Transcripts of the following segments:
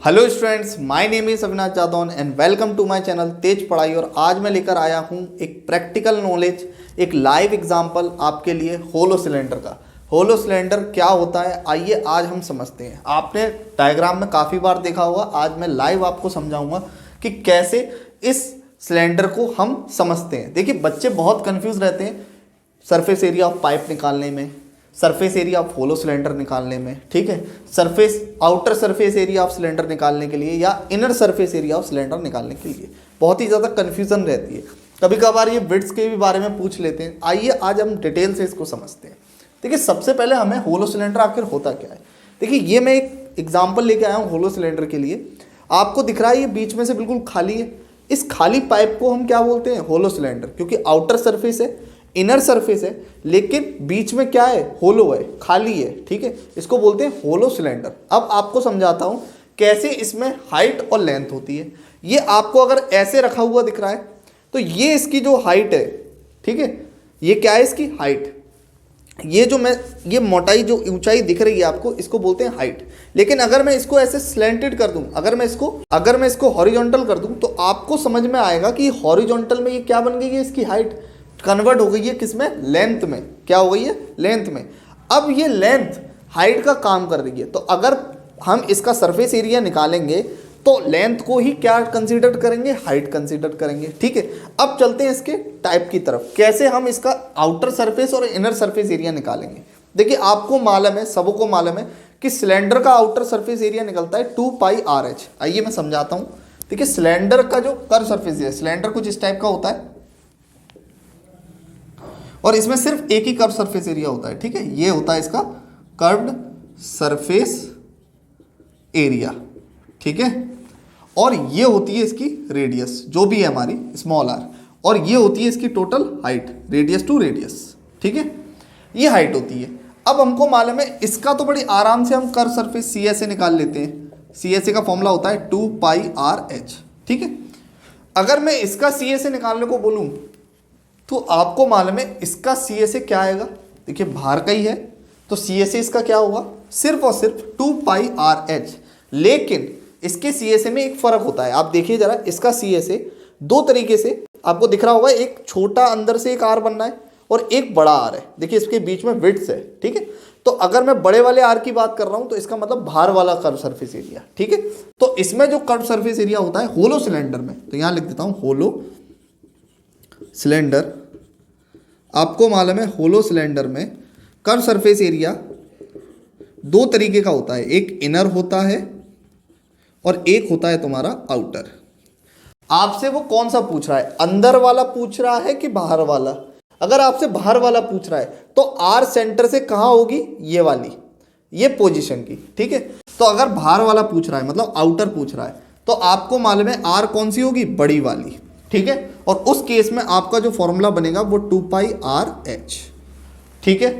Hello students, my name is Avinash Jadaun and welcome to my channel Tej Padhai. और आज मैं लेकर आया हूं एक प्रैक्टिकल नॉलेज, एक लाइव एग्जांपल आपके लिए होलो सिलेंडर का। होलो सिलेंडर क्या होता है आइए आज हम समझते हैं। आपने डायग्राम में काफ़ी बार देखा होगा, आज मैं लाइव आपको समझाऊंगा कि कैसे इस सिलेंडर को हम समझते हैं। देखिए बच्चे बहुत कंफ्यूज रहते हैं सरफेस एरिया ऑफ पाइप निकालने में, surface area of hollow cylinder निकालने में, ठीक है, surface outer surface area of cylinder निकालने के लिए या inner surface area of cylinder निकालने के लिए बहुत ही ज़्यादा कन्फ्यूज़न रहती है। कभी कभार ये विड्थ के भी बारे में पूछ लेते हैं। आइए आज हम डिटेल से इसको समझते हैं। देखिए सबसे पहले हमें होलो सिलेंडर आखिर होता क्या है। देखिए ये मैं एक एग्जाम्पल लेके आया हूँ होलो सिलेंडर के लिए। आपको दिख रहा है ये बीच में से बिल्कुल खाली है। इस खाली पाइप को हम क्या बोलते हैं? होलो सिलेंडर, क्योंकि आउटर सरफेस है, इनर सरफेस है, लेकिन बीच में क्या है? होलो है, खाली है, ठीक है, इसको बोलते हैं होलो सिलेंडर। अब आपको समझाता हूं कैसे इसमें हाइट और लेंथ होती है। ये आपको अगर ऐसे रखा हुआ दिख रहा है तो ये इसकी जो हाइट है, ठीक है, ये क्या है? इसकी हाइट। ये मोटाई, जो ऊंचाई दिख रही है आपको, इसको बोलते हैं हाइट। लेकिन अगर मैं इसको ऐसे स्लैंटेड कर दूं, अगर मैं इसको हॉरिजॉन्टल कर दूं, तो आपको समझ में आएगा कि हॉरिजॉन्टल में ये क्या बन गई है? इसकी हाइट कन्वर्ट हो गई है किसमें? लेंथ में। क्या हो गई है? लेंथ में। अब ये लेंथ हाइट का काम कर रही है, तो अगर हम इसका सरफेस एरिया निकालेंगे तो लेंथ को ही क्या कंसीडर करेंगे? हाइट कंसीडर करेंगे, ठीक है। अब चलते हैं इसके टाइप की तरफ, कैसे हम इसका आउटर सरफेस और इनर सरफेस एरिया निकालेंगे। देखिए आपको मालूम है, सबको मालूम है कि सिलेंडर का आउटर सरफेस एरिया निकलता है 2πRh। आइए मैं समझाता हूँ। देखिए सिलेंडर का जो कर्व सरफेस है, सिलेंडर कुछ इस टाइप का होता है और इसमें सिर्फ एक ही कर्व सरफेस एरिया होता है, ठीक है। ये होता है इसका कर्व्ड सरफेस एरिया, ठीक है। और ये होती है इसकी रेडियस, जो भी है हमारी स्मॉल आर, और ये होती है इसकी total height, radius to radius, ठीक है। ये हाइट होती है। अब हमको मालूम है इसका तो बड़ी आराम से हम कर्व सरफेस CSA निकाल लेते हैं। CSA का फॉर्मूला होता है 2πRh, ठीक है। अगर मैं इसका CSA निकालने को बोलूं तो आपको मालूम है इसका CSA क्या आएगा? देखिए बाहर का ही है तो CSA इसका क्या होगा? सिर्फ और सिर्फ 2πRh। लेकिन इसके CSA में एक फ़र्क होता है। आप देखिए ज़रा, इसका CSA दो तरीके से आपको दिख रहा होगा। एक छोटा अंदर से एक आर बनना है और एक बड़ा आर है। देखिए इसके बीच में विड्थ है, ठीक है। तो अगर मैं बड़े वाले आर की बात कर रहा हूँ तो इसका मतलब बाहर वाला कर्व सरफेस एरिया, ठीक है। तो इसमें जो कर्व सरफेस एरिया होता है होलो सिलेंडर में, तो यहाँ लिख देता हूँ होलो सिलेंडर। आपको मालूम है होलो सिलेंडर में कर्व सरफेस एरिया दो तरीके का होता है, एक इनर होता है और एक होता है तुम्हारा आउटर। आपसे वो कौन सा पूछ रहा है? अंदर वाला पूछ रहा है कि बाहर वाला? अगर आपसे बाहर वाला पूछ रहा है तो आर सेंटर से कहाँ होगी? ये वाली, ये पोजीशन की, ठीक है। तो अगर बाहर वाला पूछ रहा है, मतलब आउटर पूछ रहा है, तो आपको मालूम है आर कौन सी होगी? बड़ी वाली, ठीक है। और उस केस में आपका जो फॉर्मूला बनेगा वो 2πRh, ठीक है।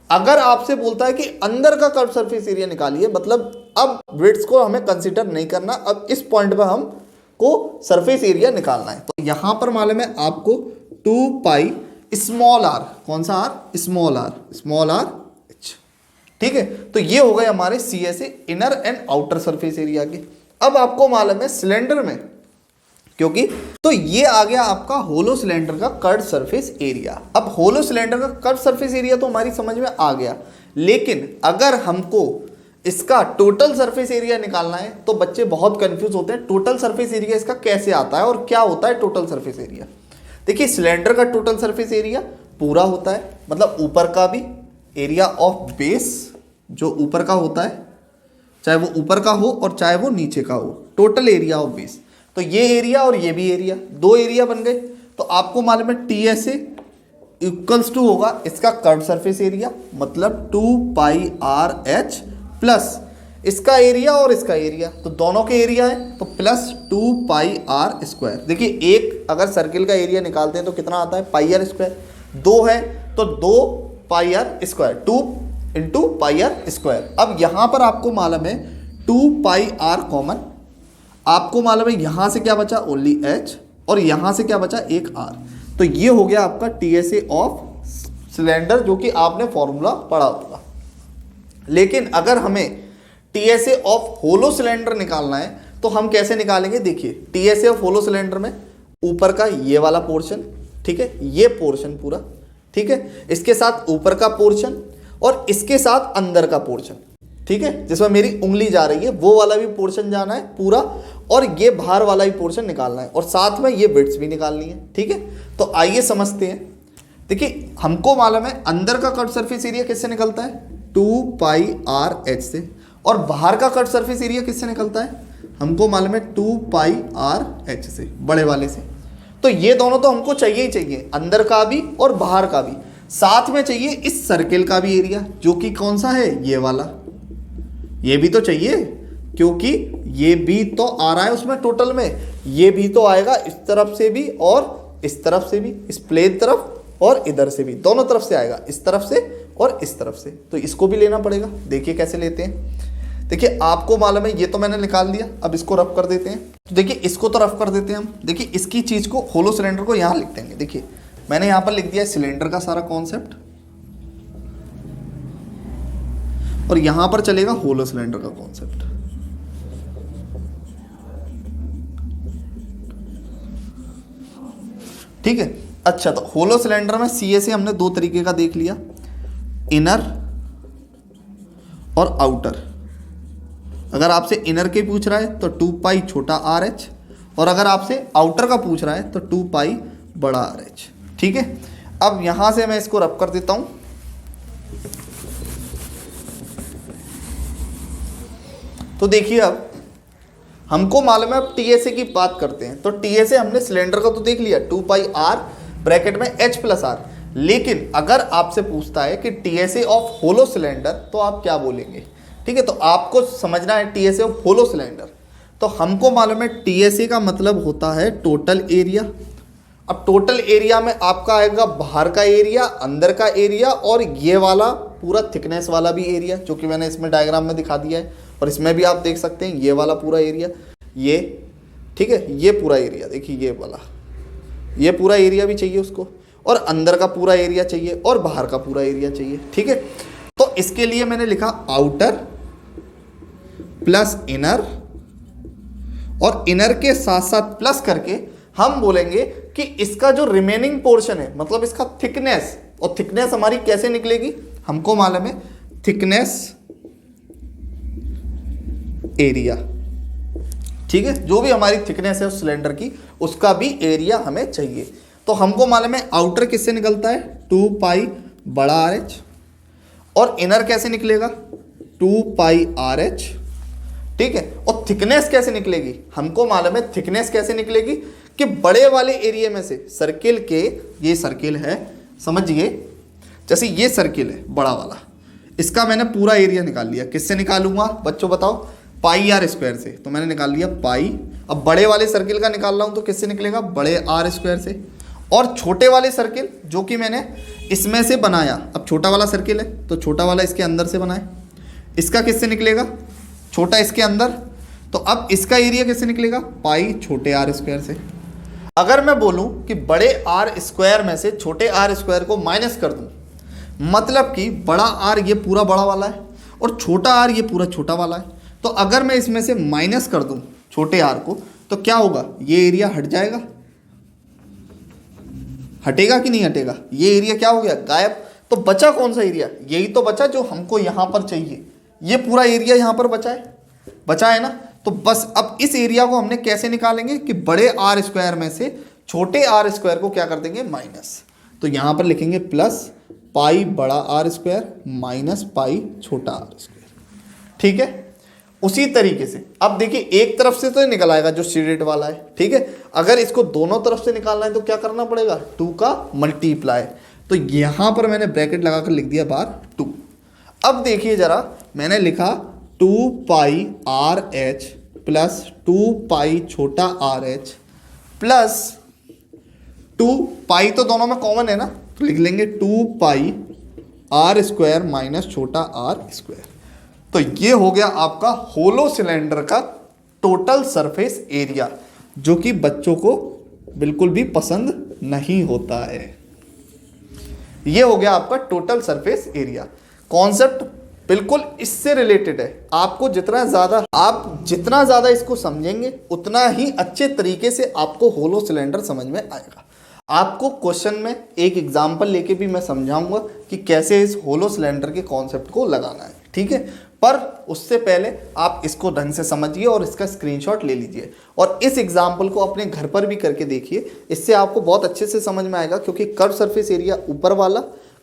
अगर आपसे बोलता है कि अंदर का कर्व सरफेस एरिया निकालिए, मतलब अब विड्थ को हमें कंसीडर नहीं करना, अब इस पॉइंट पर हमको सरफेस एरिया निकालना है, तो यहां पर मालूम है आपको 2π स्मॉल आर, कौन सा आर? स्मॉल आर h, ठीक है। तो ये हो गए हमारे CSA inner and outer surface area के। अब आपको मालूम है सिलेंडर में, क्योंकि तो ये आ गया आपका होलो सिलेंडर का कर्व सरफेस एरिया। अब होलो सिलेंडर का कर्व सरफेस एरिया तो हमारी समझ में आ गया, लेकिन अगर हमको इसका टोटल सरफेस एरिया निकालना है तो बच्चे बहुत कंफ्यूज होते हैं। टोटल सरफेस एरिया इसका कैसे आता है और क्या होता है टोटल सरफेस एरिया? देखिए सिलेंडर का टोटल सरफेस एरिया पूरा होता है, मतलब ऊपर का भी एरिया ऑफ बेस, जो ऊपर का होता है, चाहे वो ऊपर का हो और चाहे वो नीचे का हो, टोटल एरिया ऑफ बेस। तो ये एरिया और ये भी एरिया, दो एरिया बन गए। तो आपको मालूम है TSA इक्वल्स टू होगा इसका कर्व सरफेस एरिया, मतलब 2πRh प्लस इसका एरिया और इसका एरिया, तो दोनों के एरिया है तो प्लस 2πr²। देखिए एक अगर सर्किल का एरिया निकालते हैं तो कितना आता है? πr²। दो है तो 2πr², 2 इंटू πr²। अब यहाँ पर आपको मालूम है 2πr कॉमन, आपको मालूम है यहाँ से क्या बचा? ओनली h, और यहाँ से क्या बचा? एक r। तो ये हो गया आपका TSA ऑफ सिलेंडर, जो कि आपने फॉर्मूला पढ़ा होगा। लेकिन अगर हमें टीएसए ऑफ होलो सिलेंडर निकालना है तो हम कैसे निकालेंगे, देखिए टीएसए ऑफ होलो सिलेंडर में ऊपर का ये वाला पोर्शन, ठीक है, ये पोर्शन पूरा, ठीक है, इसके साथ ऊपर का पोर्शन और इसके साथ अंदर का पोर्शन, ठीक है, जिसमें मेरी उंगली जा रही है वो वाला भी पोर्शन जाना है पूरा, और ये बाहर वाला भी पोर्शन निकालना है, और साथ में ये बिट्स भी निकालनी है, ठीक है। तो आइए समझते हैं। देखिए हमको मालूम है अंदर का कट सरफेस एरिया किससे निकलता है, 2πr/h से, और बाहर का कट सरफेस एरिया किससे निकलता है, हमको मालूम है 2πr/h से, बड़े वाले से। तो ये दोनों तो हमको चाहिए ही चाहिए, अंदर का भी और बाहर का भी। साथ में चाहिए इस सर्किल का भी एरिया, जो कि कौन सा है, ये वाला, ये भी तो चाहिए, क्योंकि ये भी तो आ रहा है उसमें टोटल में, ये भी तो आएगा इस तरफ से भी और इस तरफ से भी, इस प्लेन तरफ और इधर से भी, दोनों तरफ से आएगा, इस तरफ से और इस तरफ से, तो इसको भी लेना पड़ेगा। देखिए कैसे लेते हैं। देखिए आपको मालूम है ये तो मैंने निकाल दिया, अब इसको रफ कर देते हैं। तो देखिए इसको तो रफ कर देते हैं हम। देखिए इसकी चीज को, होलो सिलेंडर को यहाँ लिख देंगे। देखिए मैंने यहाँ पर लिख दिया सिलेंडर का सारा कॉन्सेप्ट, और यहां पर चलेगा होलो सिलेंडर का कॉन्सेप्ट। ठीक है, अच्छा तो होलो सिलेंडर में सीएसए हमने दो तरीके का देख लिया, इनर और आउटर। अगर आपसे इनर के पूछ रहा है तो 2π छोटा RH, और अगर आपसे आउटर का पूछ रहा है तो 2π बड़ा RH। ठीक है, अब यहां से मैं इसको रब कर देता हूं। तो देखिए अब हमको मालूम है, अब टीएसए की बात करते हैं। तो टीएसए हमने सिलेंडर का तो देख लिया 2πr ब्रैकेट में H+R, लेकिन अगर आपसे पूछता है कि टीएसए ऑफ होलो सिलेंडर तो आप क्या बोलेंगे। ठीक है, तो आपको समझना है टीएसए ऑफ होलो सिलेंडर। तो हमको मालूम है टीएसए का मतलब होता है टोटल एरिया। अब टोटल एरिया में आपका आएगा बाहर का एरिया, अंदर का एरिया, और ये वाला पूरा थिकनेस वाला भी एरिया, जो कि मैंने इसमें डायग्राम में दिखा दिया है, और इसमें भी आप देख सकते हैं ये वाला पूरा एरिया, ये, ठीक है, ये पूरा एरिया, देखिए ये वाला, ये पूरा एरिया भी चाहिए उसको, और अंदर का पूरा एरिया चाहिए, और बाहर का पूरा एरिया चाहिए। ठीक है, तो इसके लिए मैंने लिखा आउटर प्लस इनर, और इनर के साथ साथ प्लस करके हम बोलेंगे कि इसका जो रिमेनिंग पोर्शन है, मतलब इसका थिकनेस, और थिकनेस हमारी कैसे निकलेगी, हमको मालूम है थिकनेस एरिया। ठीक है, जो भी हमारी थिकनेस है उस सिलेंडर की, उसका भी एरिया हमें चाहिए। तो हमको मालूम है आउटर किससे निकलता है 2π बड़ा RH, और इनर कैसे निकलेगा 2πr/h। ठीक है, और थिकनेस कैसे निकलेगी, हमको मालूम है थिकनेस कैसे निकलेगी कि बड़े वाले एरिया में से, सर्किल के, ये सर्किल है समझिए, जैसे ये सर्किल है बड़ा वाला, इसका मैंने पूरा एरिया निकाल लिया। किससे निकालूंगा बच्चों बताओ, πr² से, तो मैंने निकाल लिया पाई। अब बड़े वाले सर्किल का निकाल रहा हूं तो किससे निकलेगा, बड़े R² से। और छोटे वाले सर्किल जो कि मैंने इसमें से बनाया, अब छोटा वाला सर्किल है तो छोटा वाला इसके अंदर से बनाए, इसका किससे निकलेगा, छोटा इसके अंदर, तो अब इसका एरिया किससे निकलेगा, पाई छोटे R² से। अगर मैं बोलूं कि बड़े R² में से छोटे R² को माइनस कर दूं, मतलब कि बड़ा R ये पूरा बड़ा वाला है और छोटा R ये पूरा छोटा वाला है, तो अगर मैं इसमें से माइनस कर दूं छोटे R को, तो क्या होगा, ये एरिया हट जाएगा, हटेगा कि नहीं हटेगा, ये एरिया क्या हो गया, गायब। तो बचा कौन सा एरिया, यही तो बचा जो हमको यहां पर चाहिए, ये पूरा एरिया यहां पर बचा है ना। तो बस अब इस एरिया को हमने कैसे निकालेंगे कि बड़े R² में से छोटे R² को क्या कर देंगे, माइनस। तो यहां पर लिखेंगे प्लस पाई बड़ा R² माइनस पाई छोटा R²। ठीक है, उसी तरीके से अब देखिए एक तरफ से तो निकल आएगा जो सीडेड वाला है। ठीक है, अगर इसको दोनों तरफ से निकालना है तो क्या करना पड़ेगा, 2 का मल्टीप्लाई। तो यहां पर मैंने ब्रैकेट लगाकर लिख दिया बार 2। अब देखिए जरा, मैंने लिखा 2πr/h प्लस 2π छोटा RH प्लस 2π, तो दोनों में कॉमन है ना, तो लिख लेंगे 2πr² माइनस छोटा R²। तो ये हो गया आपका होलो सिलेंडर का टोटल सरफेस एरिया, जो कि बच्चों को बिल्कुल भी पसंद नहीं होता है। ये हो गया आपका टोटल सरफेस एरिया। कॉन्सेप्ट बिल्कुल इससे रिलेटेड है। आप जितना ज़्यादा इसको समझेंगे उतना ही अच्छे तरीके से आपको होलो सिलेंडर समझ में आएगा। आपको क्वेश्चन में एक एग्जाम्पल लेके भी मैं समझाऊंगा कि कैसे इस होलो सिलेंडर के कॉन्सेप्ट को लगाना है, ठीक है। पर उससे पहले आप इसको ढंग से समझिए और इसका स्क्रीनशॉट ले लीजिए और इस एग्जाम्पल को अपने घर पर भी करके देखिए। इससे आपको बहुत अच्छे से समझ में आएगा, क्योंकि कर्व सरफेस एरिया ऊपर वाला,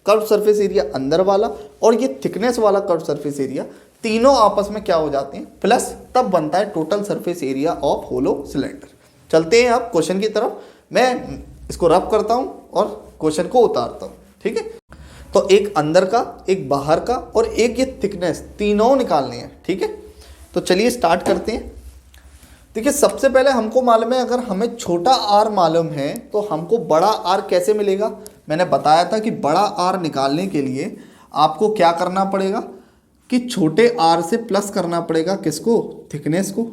कर्व सरफेस एरिया अंदर वाला और ये थिकनेस वाला कर्व सरफेस एरिया तीनों आपस में क्या हो जाते हैं, प्लस, तब बनता है total surface area of hollow cylinder. चलते हैं आप क्वेश्चन की तरफ। मैं इसको रब करता हूं और क्वेश्चन को उतारता हूं, ठीक है। तो एक अंदर का, एक बाहर का और एक ये थिकनेस, तीनों निकालने हैं, ठीक है। तो चलिए स्टार्ट करते हैं। देखिए सबसे पहले हमको मालूम है, अगर हमें छोटा आर मालूम है तो हमको बड़ा आर कैसे मिलेगा। मैंने बताया था कि बड़ा आर निकालने के लिए आपको क्या करना पड़ेगा कि छोटे आर से प्लस करना पड़ेगा, किसको, थिकनेस को,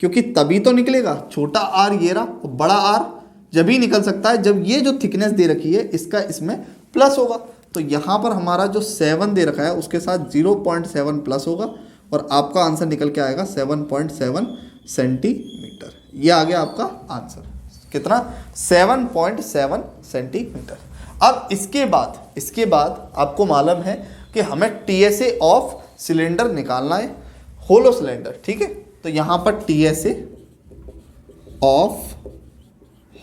क्योंकि तभी तो निकलेगा। छोटा आर ये रहा, बड़ा आर जब ही निकल सकता है जब ये जो थिकनेस दे रखी है इसका इसमें प्लस होगा। तो यहाँ पर हमारा जो 7 दे रखा है उसके साथ 0.7 प्लस होगा और आपका आंसर निकल के आएगा 7.7 सेंटीमीटर। ये आ गया आपका आंसर, कितना, 7.7 सेंटीमीटर। अब इसके बाद आपको मालूम है कि हमें TSA ऑफ सिलेंडर निकालना है, होलो सिलेंडर, ठीक है। तो यहाँ पर TSA ऑफ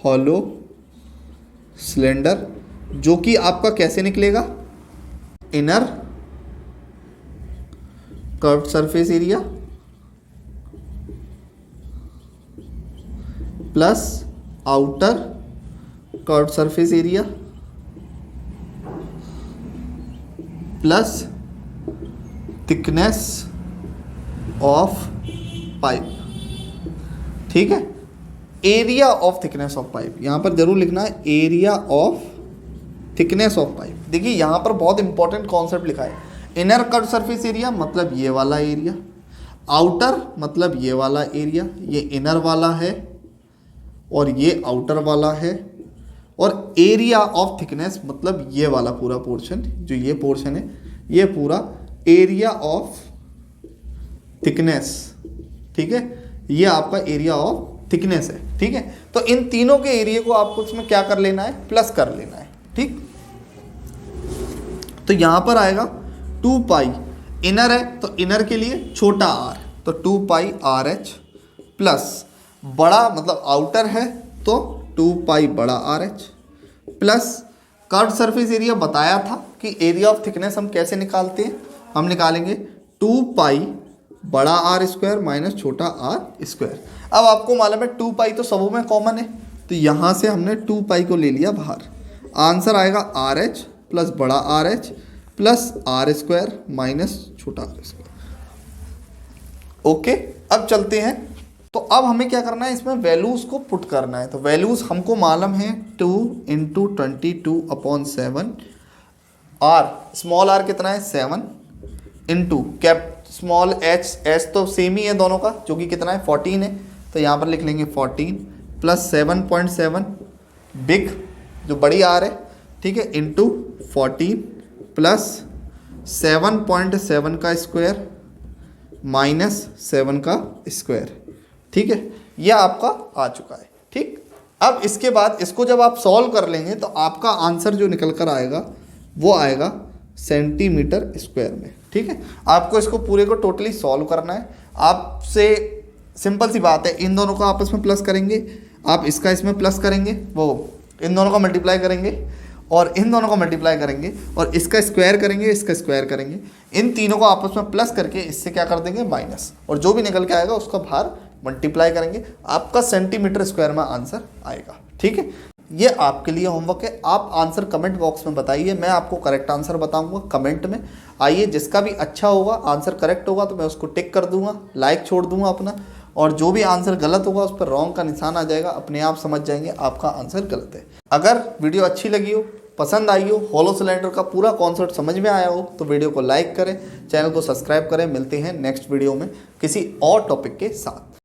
होलो सिलेंडर, जो कि आपका कैसे निकलेगा, inner curved surface area plus outer curved surface area plus thickness of pipe, ठीक है। Area of thickness of pipe, यहां पर जरूर लिखना है, area of thickness of pipe. देखिए यहां पर बहुत इंपॉर्टेंट कॉन्सेप्ट लिखा है। इनर कर्व सरफेस एरिया मतलब ये वाला एरिया, आउटर मतलब ये वाला एरिया, ये इनर वाला है और ये आउटर वाला है, और एरिया ऑफ थिकनेस मतलब ये वाला पूरा पोर्शन, जो ये पोर्शन है ये पूरा एरिया ऑफ थिकनेस, ठीक है। ये आपका एरिया ऑफ थिकनेस है, ठीक है। तो इन तीनों के एरिया को आपको इसमें क्या कर लेना है, प्लस कर लेना है, ठीक। तो यहां पर आएगा 2 पाई, इनर है तो इनर के लिए छोटा आर, तो 2 पाई आर एच, प्लस बड़ा मतलब आउटर है तो 2 पाई बड़ा R H, plus curve surface area बताया था कि एरिया ऑफ थिकनेस हम कैसे निकालते हैं, हम निकालेंगे 2 पाई बड़ा आर स्क्वायर माइनस छोटा आर स्क्वायर। अब आपको मालूम है 2 पाई तो सबों में कॉमन है, तो यहाँ से हमने 2 पाई को ले लिया बाहर। आंसर आएगा आर एच प्लस बड़ा R H plus R square minus छोटा आर स्क्वायर। ओके, अब चलते हैं। तो अब हमें क्या करना है, इसमें वैल्यूज़ को पुट करना है। तो वैल्यूज़ हमको मालूम है 2 × 22/7, आर स्मॉल आर कितना है 7, इंटू कैप स्मॉल एच तो सेम ही है दोनों का, जो कि कितना है 14 है, तो यहाँ पर लिख लेंगे 14 प्लस 7.7 बिग जो बड़ी आर है, ठीक है, इंटू 14 प्लस 7.7 का स्क्वायर माइनस 7 का स्क्वायर, ठीक है। यह आपका आ चुका है, ठीक। अब इसके बाद इसको जब आप सॉल्व कर लेंगे तो आपका आंसर जो निकल कर आएगा वो आएगा सेंटीमीटर स्क्वायर में, ठीक है। आपको इसको पूरे को टोटली सॉल्व करना है। आपसे सिंपल सी बात है, इन दोनों को आपस में प्लस करेंगे, आप इसका इसमें प्लस करेंगे, वो इन दोनों को मल्टीप्लाई करेंगे और इन दोनों को मल्टीप्लाई करेंगे और इसका स्क्वायर करेंगे, इसका स्क्वायर करेंगे, इन तीनों को आपस में प्लस करके इससे क्या कर देंगे माइनस, और जो भी निकल के आएगा उसका बाहर मल्टीप्लाई करेंगे, आपका सेंटीमीटर स्क्वायर में आंसर आएगा, ठीक है। ये आपके लिए होमवर्क है। आप आंसर कमेंट बॉक्स में बताइए, मैं आपको करेक्ट आंसर बताऊंगा कमेंट में। आइए, जिसका भी अच्छा होगा, आंसर करेक्ट होगा तो मैं उसको टिक कर दूंगा, लाइक छोड़ दूंगा अपना, और जो भी आंसर गलत होगा उस पर रॉन्ग का निशान आ जाएगा, अपने आप समझ जाएंगे आपका आंसर गलत है। अगर वीडियो अच्छी लगी हो, पसंद आई हो, होलो सिलेंडर का पूरा कॉन्सेप्ट समझ में आया हो तो वीडियो को लाइक करें, चैनल को सब्सक्राइब करें। मिलते हैं नेक्स्ट वीडियो में किसी और टॉपिक के साथ।